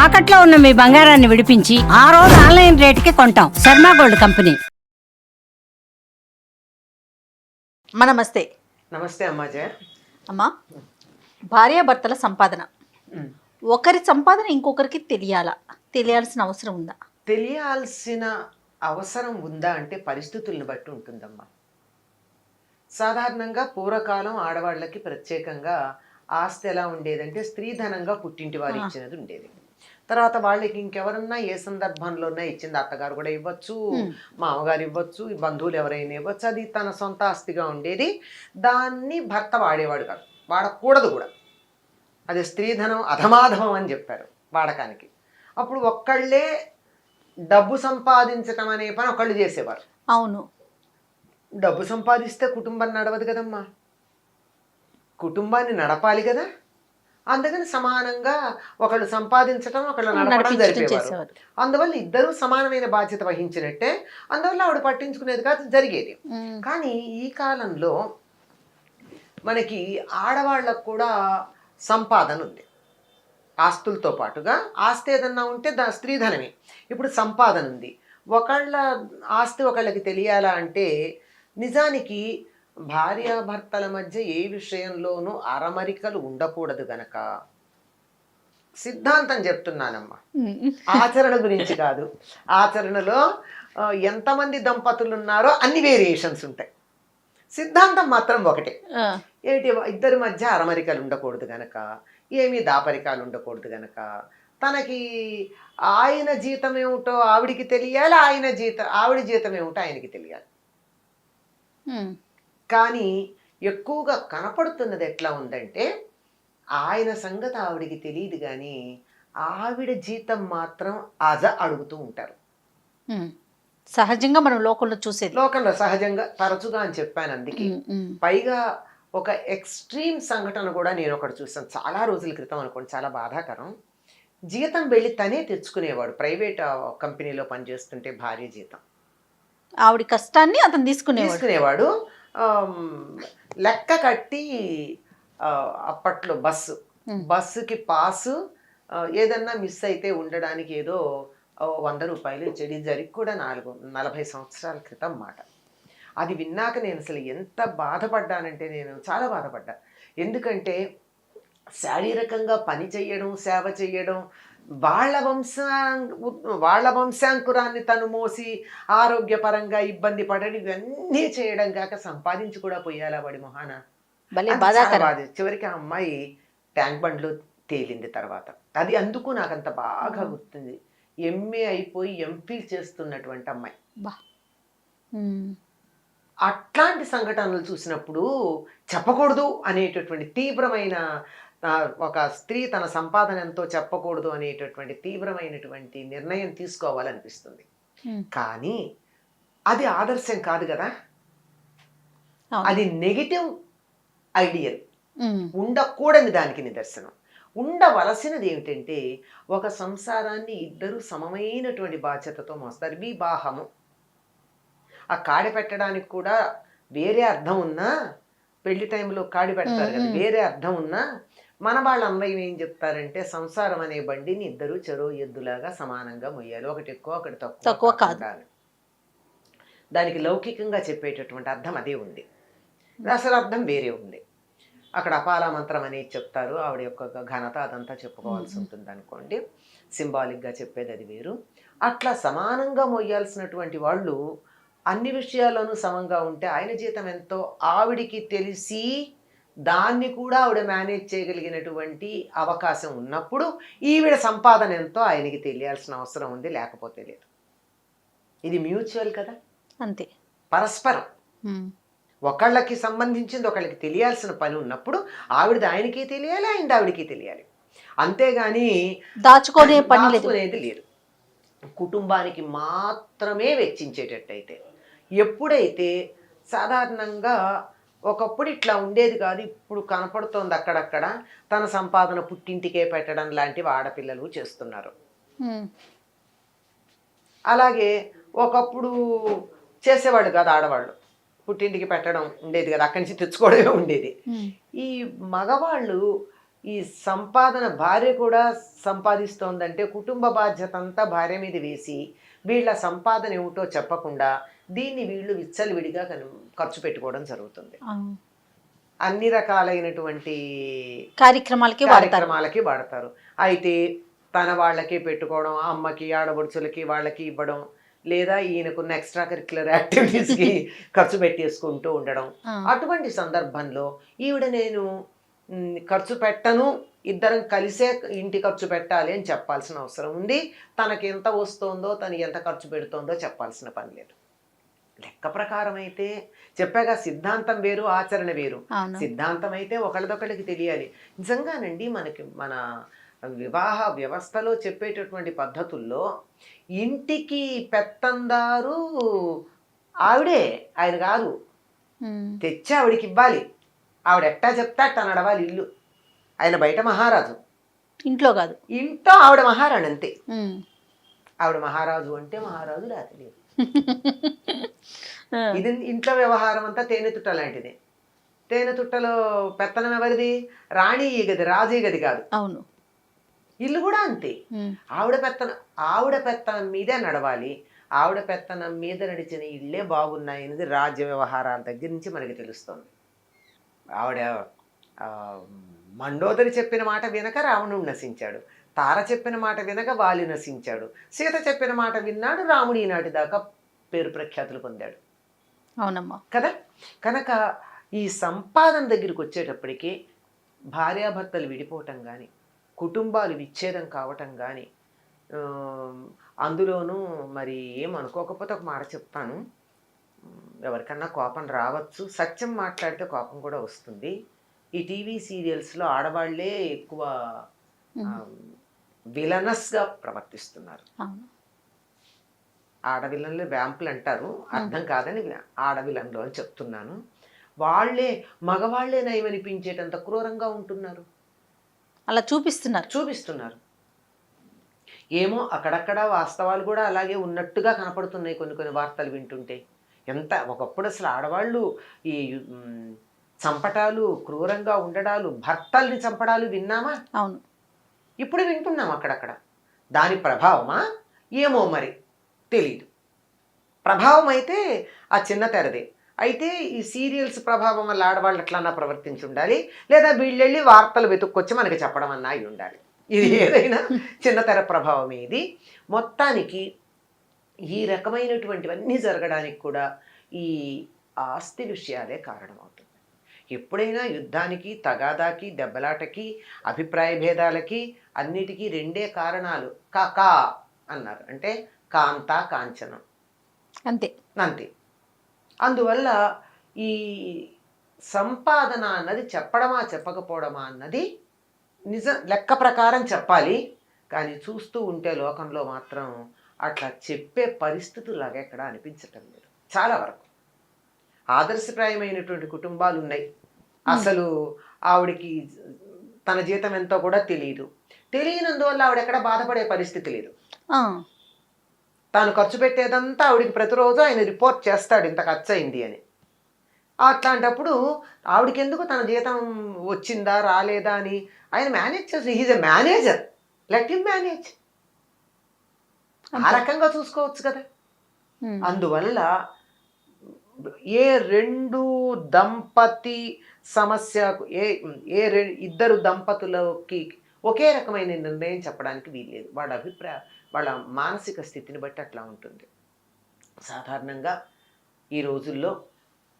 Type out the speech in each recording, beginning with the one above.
తాకట్లో ఉన్న మీ బంగారాన్ని విడిపించి ఆ రోజు ఆన్లైన్ రేటుకి కొంటాం. Sharma gold company. నమస్తే. నమస్తే అమ్మాజీ. అమ్మా, భార్యాభర్తల సంపాదన ఒకరి సంపాదన ఇంకొకరికి తెలియాల్సిన అవసరం ఉందా? తెలియాల్సిన అవసరం ఉందా అంటే పరిస్థితులను బట్టి ఉంటుందమ్మా. సాధారణంగా పూర్వకాలం ఆడవాళ్ళకి ప్రత్యేకంగా ఆస్తి ఎలా ఉండేదంటే స్త్రీధనంగా పుట్టింటి వారు ఇచ్చినది ఉండేది. తర్వాత వాళ్ళకి ఇంకెవరన్నా ఏ సందర్భంలోనే ఇచ్చింది, అత్తగారు కూడా ఇవ్వచ్చు, మామగారు ఇవ్వచ్చు, బంధువులు ఎవరైనా ఇవ్వచ్చు. అది తన సొంత ఆస్తిగా ఉండేది. దాన్ని భర్త వాడేవాడు కాదు, వాడకూడదు కూడా. అది స్త్రీధనం అధమాధమం అని చెప్పారు వాడకానికి. అప్పుడు ఒక్కళ్ళే డబ్బు సంపాదించటం అనే పని ఒకళ్ళు చేసేవారు. అవును, డబ్బు సంపాదిస్తే కుటుంబం నడవదు కదమ్మా, కుటుంబాన్ని నడపాలి కదా. అందుకని సమానంగా ఒకళ్ళు సంపాదించటం, ఒకళ్ళు నడపడం జరిపేవారు. అందువల్ల ఇద్దరూ సమానమైన బాధ్యత వహించినట్టే. అందువల్ల ఆవిడ పట్టించుకునేది కాదు, జరిగేది. కానీ ఈ కాలంలో మనకి ఆడవాళ్ళకు కూడా సంపాదన ఉంది. ఆస్తులతో పాటుగా ఆస్తి ఏదన్నా ఉంటే స్త్రీధనమే. ఇప్పుడు సంపాదన ఉంది. ఒకళ్ళ ఆస్తి ఒకళ్ళకి తెలియాలా అంటే నిజానికి భార్యాభర్తల మధ్య ఏ విషయంలోనూ అరమరికలు ఉండకూడదు గనక సిద్ధాంతం చెప్తున్నానమ్మా, ఆచరణ గురించి కాదు. ఆచరణలో ఎంతమంది దంపతులు ఉన్నారో అన్ని వేరియేషన్స్ ఉంటాయి. సిద్ధాంతం మాత్రం ఒకటే. ఏంటి, ఇద్దరి మధ్య అరమరికలు ఉండకూడదు గనక, ఏమీ దాపరికాలు ఉండకూడదు గనక, తనకి ఆయన జీతం ఏమిటో ఆవిడికి తెలియాలి, ఆవిడ జీతం ఏమిటో ఆయనకి తెలియాలి. కానీ ఎక్కువగా కనపడుతున్నది ఎట్లా ఉందంటే ఆయన సంగతి ఆవిడికి తెలియదు కానీ ఆవిడ జీతం మాత్రం అడుగుతూ ఉంటారు. సహజంగా మనం లోకంలో సహజంగా తరచుగా అని చెప్పాను. అందుకే పైగా ఒక ఎక్స్ట్రీమ్ సంఘటన కూడా నేను ఒకటి చూసాను చాలా రోజుల క్రితం అనుకోండి, చాలా బాధాకరం. జీతం వెళ్ళి తనే తెచ్చుకునేవాడు. ప్రైవేట్ కంపెనీలో పనిచేస్తుంటే భార్య జీతం, ఆవిడ కష్టాన్ని అతను తీసుకునేవాడు. లెక్క కట్టి అప్పట్లో బస్సుకి పాసు ఏదన్నా మిస్ అయితే ఉండడానికి ఏదో 100 రూపాయలు ఇచ్చేది. జరిగి కూడా 40 సంవత్సరాల క్రితం మాట. అది విన్నాక నేను అసలు ఎంత బాధపడ్డానంటే, నేను చాలా బాధపడ్డా. ఎందుకంటే శారీరకంగా పని చెయ్యడం, సేవ చెయ్యడం, వాళ్ళ వంశాంకురాన్ని తను మోసి ఆరోగ్యపరంగా ఇబ్బంది పడడం, ఇవన్నీ చేయడం కాక సంపాదించి కూడా పోయాలా వాడి మొహాన. చివరికి ఆ అమ్మాయి ట్యాంక్ బండ్లో తేలింది తర్వాత. అది అందుకు నాకంత బాగా గుర్తుంది. ఎంఏ అయిపోయి ఎంఫిల్ చేస్తున్నటువంటి అమ్మాయి. అట్లాంటి సంఘటనలు చూసినప్పుడు చెప్పకూడదు అనేటటువంటి తీవ్రమైన, ఒక స్త్రీ తన సంపాదన ఎంతో చెప్పకూడదు అనేటటువంటి తీవ్రమైనటువంటి నిర్ణయం తీసుకోవాలనిపిస్తుంది. కానీ అది ఆదర్శం కాదు కదా, అది నెగిటివ్ ఐడియల్. ఉండకూడని దానికి నిదర్శనం. ఉండవలసినది ఏమిటంటే ఒక సంసారాన్ని ఇద్దరు సమమైనటువంటి బాధ్యతతో మోస్తారు. వివాహము, ఆ కాడి పెట్టడానికి కూడా వేరే అర్థం ఉన్నా, పెళ్లి టైంలో కాడి పెడతారు కదా, వేరే అర్థం ఉన్నా మన వాళ్ళ అన్వయం ఏం చెప్తారంటే సంసారం అనే బండిని ఇద్దరు చెరో ఎద్దులాగా సమానంగా మొయ్యాలి, ఒకటి ఎక్కువ ఒకటి తక్కువ కాదు. దానికి లౌకికంగా చెప్పేటటువంటి అర్థం అదే ఉంది, అసలు అర్థం వేరే ఉంది. అక్కడ అపాల మంత్రం అనేది చెప్తారు, ఆవిడ యొక్క ఘనత అదంతా చెప్పుకోవాల్సి ఉంటుంది అనుకోండి. సింబాలిక్గా చెప్పేది అది వేరు. అట్లా సమానంగా మొయ్యాల్సినటువంటి వాళ్ళు అన్ని విషయాల్లోనూ సమంగా ఉంటే ఆయన జీతం ఎంతో ఆవిడికి తెలిసి దాన్ని కూడా ఆవిడ మేనేజ్ చేయగలిగినటువంటి అవకాశం ఉన్నప్పుడు ఈవిడ సంపాదన ఎంతో ఆయనకి తెలియాల్సిన అవసరం ఉంది, లేకపోతే లేదు. ఇది మ్యూచువల్ కదా, అంతే, పరస్పరం. ఒకళ్ళకి సంబంధించింది ఒకళ్ళకి తెలియాల్సిన పని ఉన్నప్పుడు ఆవిడది ఆయనకి తెలియాలి, ఆయనది ఆవిడికి తెలియాలి. అంతేగాని దాచుకునేది లేదు. కుటుంబానికి మాత్రమే వెచ్చించేటట్టయితే, ఎప్పుడైతే సాధారణంగా ఒకప్పుడు ఇట్లా ఉండేది కాదు, ఇప్పుడు కనపడుతోంది అక్కడక్కడ, తన సంపాదన పుట్టింటికే పెట్టడం లాంటివి ఆడపిల్లలు చేస్తున్నారు. అలాగే ఒకప్పుడు చేసేవాడు కాదు ఆడవాళ్ళు, పుట్టింటికి పెట్టడం ఉండేది కదా, అక్కడి నుంచి తెచ్చుకోవడమే ఉండేది. ఈ మగవాళ్ళు ఈ సంపాదన భార్య కూడా సంపాదిస్తోందంటే కుటుంబ బాధ్యత అంతా భార్య మీద వేసి వీళ్ళ సంపాదన ఏమిటో చెప్పకుండా దీన్ని వీళ్ళు విచ్చలవిడిగా ఖర్చు పెట్టుకోవడం జరుగుతుంది. అన్ని రకాలైనటువంటి కార్యక్రమాలకి వాడతారు. అయితే తన వాళ్ళకి పెట్టుకోవడం, అమ్మకి ఆడబడుచులకి వాళ్ళకి ఇవ్వడం, లేదా ఈయనకున్న ఎక్స్ట్రా కరిక్యులర్ యాక్టివిటీస్కి ఖర్చు పెట్టేసుకుంటూ ఉండడం. అటువంటి సందర్భంలో ఈవిడ నేను ఖర్చు పెట్టను, ఇద్దరం కలిసే ఇంటి ఖర్చు పెట్టాలి అని చెప్పాల్సిన అవసరం ఉంది. తనకి ఎంత వస్తుందో, తను ఎంత ఖర్చు పెడుతోందో చెప్పాల్సిన పని లేదు. లెక్క ప్రకారం అయితే చెప్పాగా, సిద్ధాంతం వేరు, ఆచరణ వేరు. సిద్ధాంతం అయితే ఒకళ్ళదొకళ్ళకి తెలియాలి. నిజంగానండి మన వివాహ వ్యవస్థలో చెప్పేటటువంటి పద్ధతుల్లో ఇంటికి పెత్తందారు ఆవిడే, ఆయన కాదు. తెచ్చి ఆవిడికి ఇవ్వాలి, ఆవిడ ఎట్టా చెప్తా అట్టా నడవాలి ఇల్లు. ఆయన బయట మహారాజు, ఇంట్లో కాదు. ఇంట్లో ఆవిడ మహారాణి అంతే. ఆవిడ మహారాజు అంటే మహారాజు రాత్రి. ఇది ఇంట్లో వ్యవహారం అంతా తేనెతుట్ట లాంటిది. తేనెతుట్టలో పెత్తనం ఎవరిది? రాణి గది, రాజీ గది కాదు. అవును. ఇల్లు కూడా అంతే. ఆవిడ పెత్తనం మీదే నడవాలి. ఆవిడ పెత్తనం మీద నడిచిన ఇళ్ళే బాగున్నాయనేది రాజ్య వ్యవహారాల దగ్గర నుంచి మనకి తెలుస్తుంది. ఆవిడ మండోదరి చెప్పిన మాట వినక రావణుడు నశించాడు, తార చెప్పిన మాట వినక వాలి నశించాడు, సీత చెప్పిన మాట విన్నాడు రాముడు ఈనాటి దాకా పేరు ప్రఖ్యాతులు పొందాడు. అవునమ్మా కదా. కనుక ఈ సంపాదన దగ్గరికి వచ్చేటప్పటికి భార్యాభర్తలు విడిపోవటం కానీ, కుటుంబాలు విచ్ఛేదం కావటం కానీ, అందులోనూ మరి ఏమనుకోకపోతే ఒక మాట చెప్తాను, ఎవరికన్నా కోపం రావచ్చు, సత్యం మాట్లాడితే కోపం కూడా వస్తుంది. ఈ టీవీ సీరియల్స్లో ఆడవాళ్లే ఎక్కువ విలనస్గా ప్రవర్తిస్తున్నారు. ఆడవిలన్లు వ్యాంపులు అంటారు, అర్థం కాదని ఆడవిలన్లు అని చెప్తున్నాను. వాళ్లే మగవాళ్లే నయమనిపించేటంత క్రూరంగా ఉంటున్నారు, అలా చూపిస్తున్నారు. ఏమో అక్కడక్కడ వాస్తవాలు కూడా అలాగే ఉన్నట్టుగా కనపడుతున్నాయి కొన్ని వార్తలు వింటుంటే. ఎంత ఒకప్పుడు అసలు ఆడవాళ్ళు ఈ చంపటాలు, క్రూరంగా ఉండడాలు, భర్తల్ని చంపడాలు విన్నామా? అవును. ఇప్పుడు వింటున్నాం అక్కడక్కడ. దాని ప్రభావమా ఏమో మరి తెలీదు. ప్రభావం అయితే ఆ చిన్న తెరదే. అయితే ఈ సీరియల్స్ ప్రభావం వల్ల ఆడవాళ్ళు ఎట్లన్నా ప్రవర్తించి ఉండాలి, లేదా వీళ్ళెళ్ళి వార్తలు వెతుక్కొచ్చి మనకి చెప్పడం అన్నా అయి ఉండాలి. ఇది ఏదైనా చిన్న తెర ప్రభావం. ఇది మొత్తానికి ఈ రకమైనటువంటివన్నీ జరగడానికి కూడా ఈ ఆస్తి విషయాలే కారణమవుతుంది. ఎప్పుడైనా యుద్ధానికి, తగాదాకి, దెబ్బలాటకి, అభిప్రాయ భేదాలకి అన్నిటికీ రెండే కారణాలు. కా అన్నారు అంటే కాంత, కాంచనం, అంతే. అందువల్ల ఈ సంపాదన అన్నది చెప్పడమా చెప్పకపోవడమా అన్నది నిజం లెక్క ప్రకారం చెప్పాలి. కానీ చూస్తూ ఉంటే లోకంలో మాత్రం అట్లా చెప్పే పరిస్థితులాగా ఎక్కడ అనిపించటం లేదు. చాలా వరకు ఆదర్శప్రాయమైనటువంటి కుటుంబాలు ఉన్నాయి. అసలు ఆవిడకి తన జీతం ఎంతో కూడా తెలియనందువల్ల ఆవిడ ఎక్కడ బాధపడే పరిస్థితి లేదు. తాను ఖర్చు పెట్టేదంతా ఆవిడికి ప్రతిరోజు ఆయన రిపోర్ట్ చేస్తాడు, ఇంత ఖర్చు అయింది అని. అట్లాంటప్పుడు ఆవిడకి ఎందుకు తన జీతం వచ్చిందా రాలేదా అని ఆయన మేనేజ్ చేసి, he's a manager, let him manage. ఆ రకంగా చూసుకోవచ్చు కదా. అందువల్ల ఏ రెండు దంపతి సమస్యకు ఇద్దరు దంపతులకి ఒకే రకమైన నిర్ణయం చెప్పడానికి వీల్లేదు. వాళ్ళ మానసిక స్థితిని బట్టి అట్లా ఉంటుంది. సాధారణంగా ఈ రోజుల్లో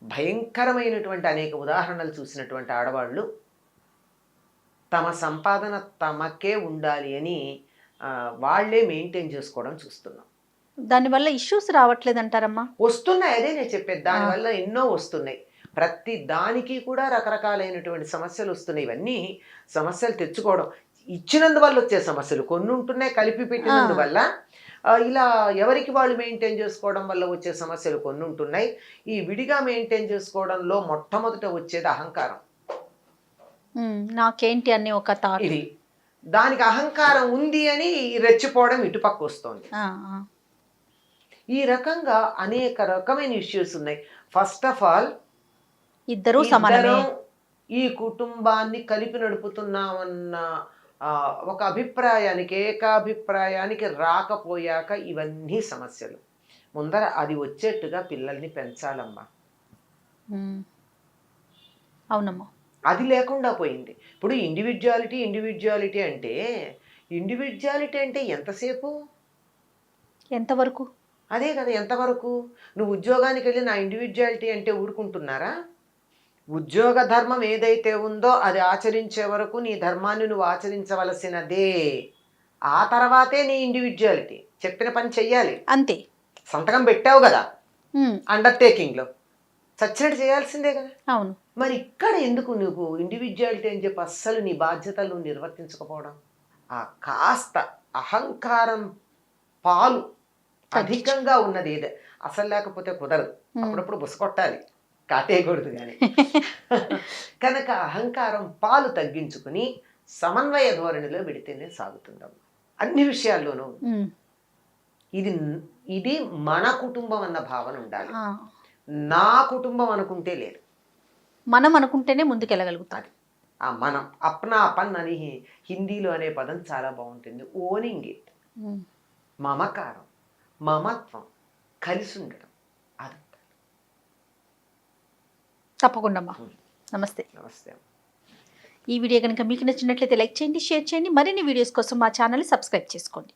భయంకరమైనటువంటి అనేక ఉదాహరణలు చూసినటువంటి ఆడవాళ్ళు తమ సంపాదన తమకే ఉండాలి అని వాళ్లే మెయింటైన్ చేసుకోవడం చూస్తున్నాం. దానివల్ల ఇష్యూస్ రావట్లేదంటారమ్మా? వస్తున్నాయి, అదే నేను చెప్పేది. దానివల్ల ఎన్నో వస్తున్నాయి. ప్రతి దానికి కూడా రకరకాలైనటువంటి సమస్యలు వస్తున్నాయి. ఇవన్నీ సమస్యలు తెచ్చుకోవడం, ఇచ్చినందువల్ల వచ్చే సమస్యలు కొన్ని ఉంటున్నాయి, కలిపి పెట్టినందువల్ల ఇలా ఎవరికి వాళ్ళు మెయింటైన్ చేసుకోవడం వల్ల వచ్చే సమస్యలు కొన్ని ఉంటున్నాయి. ఈ విడిగా మెయింటైన్ చేసుకోవడంలో మొట్టమొదట వచ్చేది అహంకారం. నాకేంటి అని ఒక థాట్. ఇది దానికి అహంకారం ఉంది అని రెచ్చిపోవడం ఇటుపక్క వస్తుంది. ఈ రకంగా అనేక రకమైన ఇష్యూస్ ఉన్నాయి. ఫస్ట్ ఆఫ్ ఆల్ ఈ కుటుంబాన్ని కలిపి నడుపుతున్నామన్న ఒక అభిప్రాయానికి, ఏకాభిప్రాయానికి రాకపోయాక ఇవన్నీ సమస్యలు. ముందర అది వచ్చేట్టుగా పిల్లల్ని పెంచాలమ్మా. అవునమ్మా. అది లేకుండా పోయింది. ఇప్పుడు ఇండివిజువాలిటీ అంటే ఎంతసేపు? ఎంతవరకు? అదే కదా, ఎంతవరకు? నువ్వు ఉద్యోగానికి వెళ్ళి నా ఇండివిజువాలిటీ అంటే ఊరుకుంటున్నారా? ఉద్యోగ ధర్మం ఏదైతే ఉందో అది ఆచరించే వరకు నీ ధర్మాన్ని నువ్వు ఆచరించవలసినదే. ఆ తర్వాతే నీ ఇండివిజువాలిటీ. చెప్పిన పని చెయ్యాలి, అంతే. సంతకం పెట్టావు కదా అండర్టేకింగ్లో, చచ్చినట్టు చేయాల్సిందే కదా. అవును. మరి ఇక్కడ ఎందుకు నువ్వు ఇండివిజువాలిటీ అని చెప్పి అస్సలు నీ బాధ్యతలు నువ్వు నిర్వర్తించకపోవడం? ఆ కాస్త అహంకారం పాలు అధికంగా ఉన్నది ఏదే అసలు, లేకపోతే కుదరదు. అప్పుడప్పుడు బుసకొట్టాలి, కాటేయకూడదు కానీ. కనుక అహంకారం పాలు తగ్గించుకుని సమన్వయ ధోరణిలో పెడితేనే సాగుతుందమ్మా అన్ని విషయాల్లోనూ. ఇది మన కుటుంబం అన్న భావన ఉండాలి. నా కుటుంబం అనుకుంటే లేదు, మనం అనుకుంటేనే ముందుకెళ్ళగలుగుతాం. ఆ మనం అప్నాపన్ అని హిందీలో అనే పదం చాలా బాగుంటుంది. ఓనింగ్ ఇట్, మమకారం, మమత్వం, కలిసి ఉండడం. అది తప్పకుండా అమ్మా. నమస్తే. నమస్తే. ఈ వీడియో కనుక మీకు నచ్చినట్లయితే లైక్ చేయండి, షేర్ చేయండి. మరిన్ని వీడియోస్ కోసం మా ఛానల్ని సబ్స్క్రైబ్ చేసుకోండి.